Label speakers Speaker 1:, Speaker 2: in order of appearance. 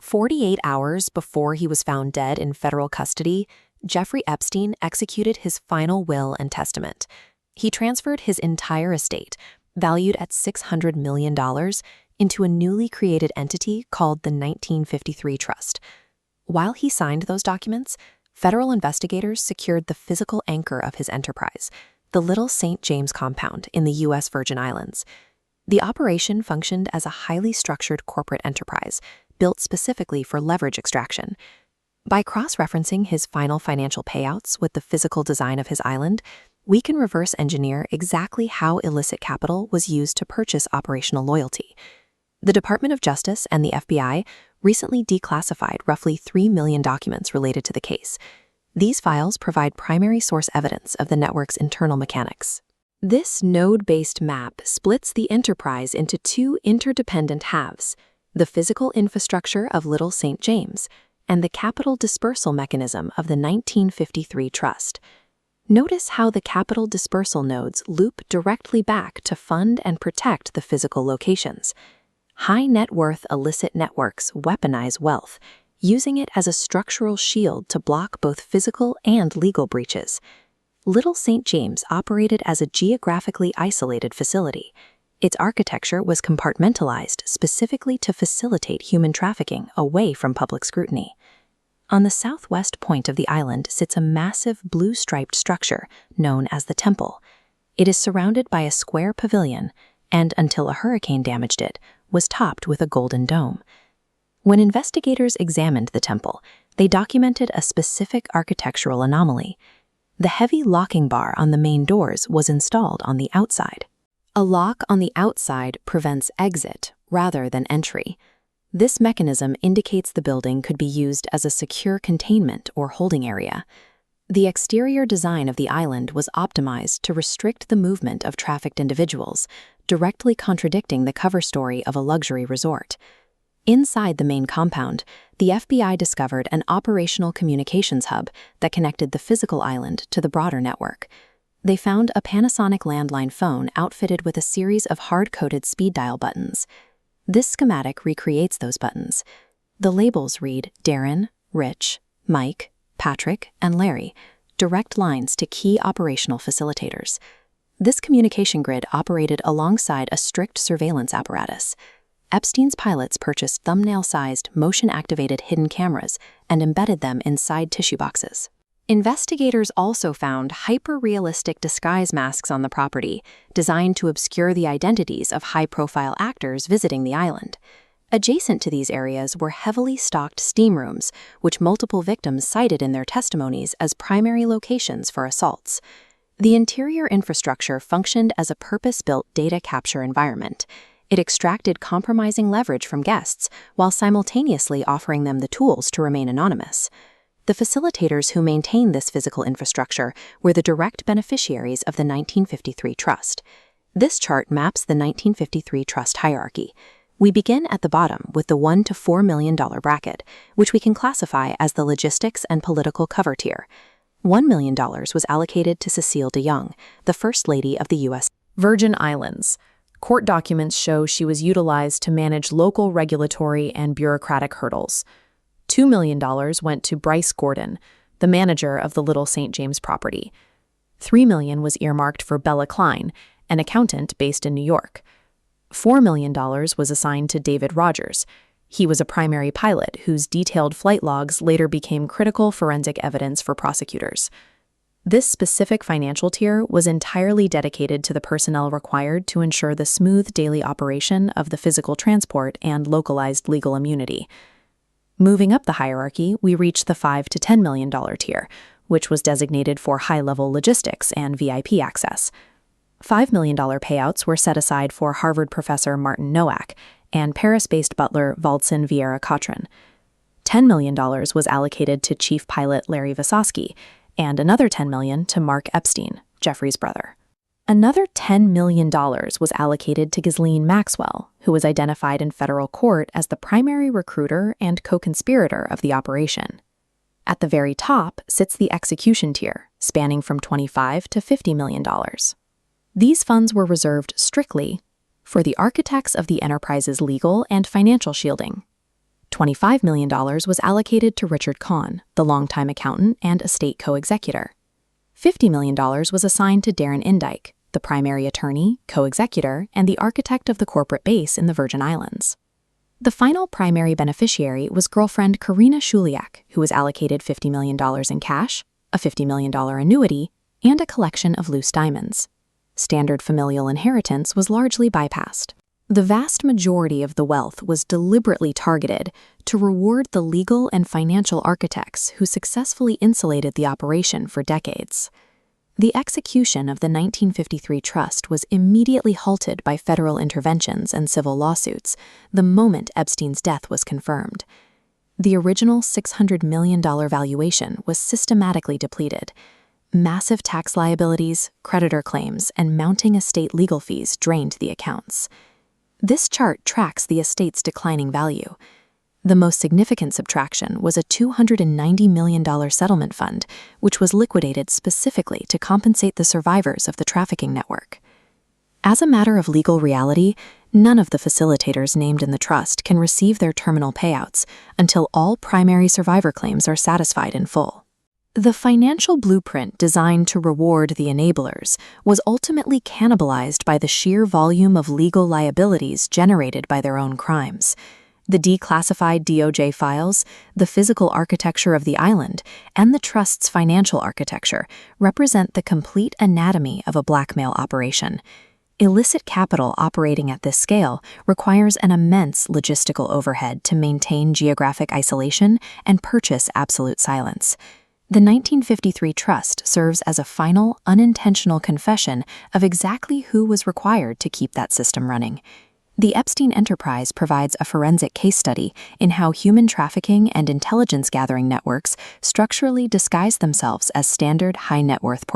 Speaker 1: 48 hours before he was found dead in federal custody, Jeffrey Epstein executed his final will and testament. He transferred his entire estate, valued at $600 million, into a newly created entity called the 1953 Trust. While he signed those documents, federal investigators secured the physical anchor of his enterprise, the Little St. James compound in the U.S. Virgin Islands. The operation functioned as a highly structured corporate enterprise, built specifically for leverage extraction. By cross-referencing his final financial payouts with the physical design of his island, we can reverse engineer exactly how illicit capital was used to purchase operational loyalty. The Department of Justice and the FBI recently declassified roughly 3 million documents related to the case. These files provide primary source evidence of the network's internal mechanics. This node-based map splits the enterprise into two interdependent halves: the physical infrastructure of Little St. James and the capital dispersal mechanism of the 1953 Trust. Notice how the capital dispersal nodes loop directly back to fund and protect the physical locations. High-net-worth illicit networks weaponize wealth, using it as a structural shield to block both physical and legal breaches. Little St. James operated as a geographically isolated facility. Its architecture was compartmentalized specifically to facilitate human trafficking away from public scrutiny. On the southwest point of the island sits a massive blue-striped structure known as the Temple. It is surrounded by a square pavilion and, until a hurricane damaged it, was topped with a golden dome. When investigators examined the temple, they documented a specific architectural anomaly. The heavy locking bar on the main doors was installed on the outside. A lock on the outside prevents exit rather than entry. This mechanism indicates the building could be used as a secure containment or holding area. The exterior design of the island was optimized to restrict the movement of trafficked individuals, directly contradicting the cover story of a luxury resort. Inside the main compound, the FBI discovered an operational communications hub that connected the physical island to the broader network. They found a Panasonic landline phone outfitted with a series of hard-coded speed dial buttons. This schematic recreates those buttons. The labels read Darren, Rich, Mike, Patrick, and Larry, direct lines to key operational facilitators. This communication grid operated alongside a strict surveillance apparatus. Epstein's pilots purchased thumbnail-sized, motion-activated hidden cameras and embedded them inside tissue boxes. Investigators also found hyper-realistic disguise masks on the property, designed to obscure the identities of high-profile actors visiting the island. Adjacent to these areas were heavily stocked steam rooms, which multiple victims cited in their testimonies as primary locations for assaults. The interior infrastructure functioned as a purpose-built data capture environment. It extracted compromising leverage from guests while simultaneously offering them the tools to remain anonymous. The facilitators who maintained this physical infrastructure were the direct beneficiaries of the 1953 Trust. This chart maps the 1953 Trust hierarchy. We begin at the bottom with the $1 to $4 million bracket, which we can classify as the logistics and political cover tier. $1 million was allocated to Cecile DeYoung, the First Lady of the U.S. Virgin Islands. Court documents show she was utilized to manage local regulatory and bureaucratic hurdles. $2 million went to Bryce Gordon, the manager of the Little St. James property. $3 million was earmarked for Bella Klein, an accountant based in New York. $4 million was assigned to David Rogers. He was a primary pilot whose detailed flight logs later became critical forensic evidence for prosecutors. This specific financial tier was entirely dedicated to the personnel required to ensure the smooth daily operation of the physical transport and localized legal immunity. Moving up the hierarchy, we reach the $5 to $10 million tier, which was designated for high-level logistics and VIP access. $5 million payouts were set aside for Harvard professor Martin Nowak and Paris-based butler Valdson Vieira Cotran. $10 million was allocated to chief pilot Larry Visosky, and another $10 million to Mark Epstein, Jeffrey's brother. Another $10 million was allocated to Ghislaine Maxwell, who was identified in federal court as the primary recruiter and co-conspirator of the operation. At the very top sits the execution tier, spanning from $25 to $50 million. These funds were reserved strictly for the architects of the enterprise's legal and financial shielding. $25 million was allocated to Richard Kahn, the longtime accountant and estate co-executor. $50 million was assigned to Darren Indyke, the primary attorney, co-executor, and the architect of the corporate base in the Virgin Islands. The final primary beneficiary was girlfriend Karina Shuliak, who was allocated $50 million in cash, a $50 million annuity, and a collection of loose diamonds. Standard familial inheritance was largely bypassed. The vast majority of the wealth was deliberately targeted to reward the legal and financial architects who successfully insulated the operation for decades. The execution of the 1953 trust was immediately halted by federal interventions and civil lawsuits the moment Epstein's death was confirmed. The original $600 million valuation was systematically depleted. Massive tax liabilities, creditor claims, and mounting estate legal fees drained the accounts. This chart tracks the estate's declining value. The most significant subtraction was a $290 million settlement fund, which was liquidated specifically to compensate the survivors of the trafficking network. As a matter of legal reality, none of the facilitators named in the trust can receive their terminal payouts until all primary survivor claims are satisfied in full. The financial blueprint designed to reward the enablers was ultimately cannibalized by the sheer volume of legal liabilities generated by their own crimes. The declassified DOJ files, the physical architecture of the island, and the trust's financial architecture represent the complete anatomy of a blackmail operation. Illicit capital operating at this scale requires an immense logistical overhead to maintain geographic isolation and purchase absolute silence. The 1953 trust serves as a final, unintentional confession of exactly who was required to keep that system running. The Epstein enterprise provides a forensic case study in how human trafficking and intelligence gathering networks structurally disguise themselves as standard high net worth portfolios.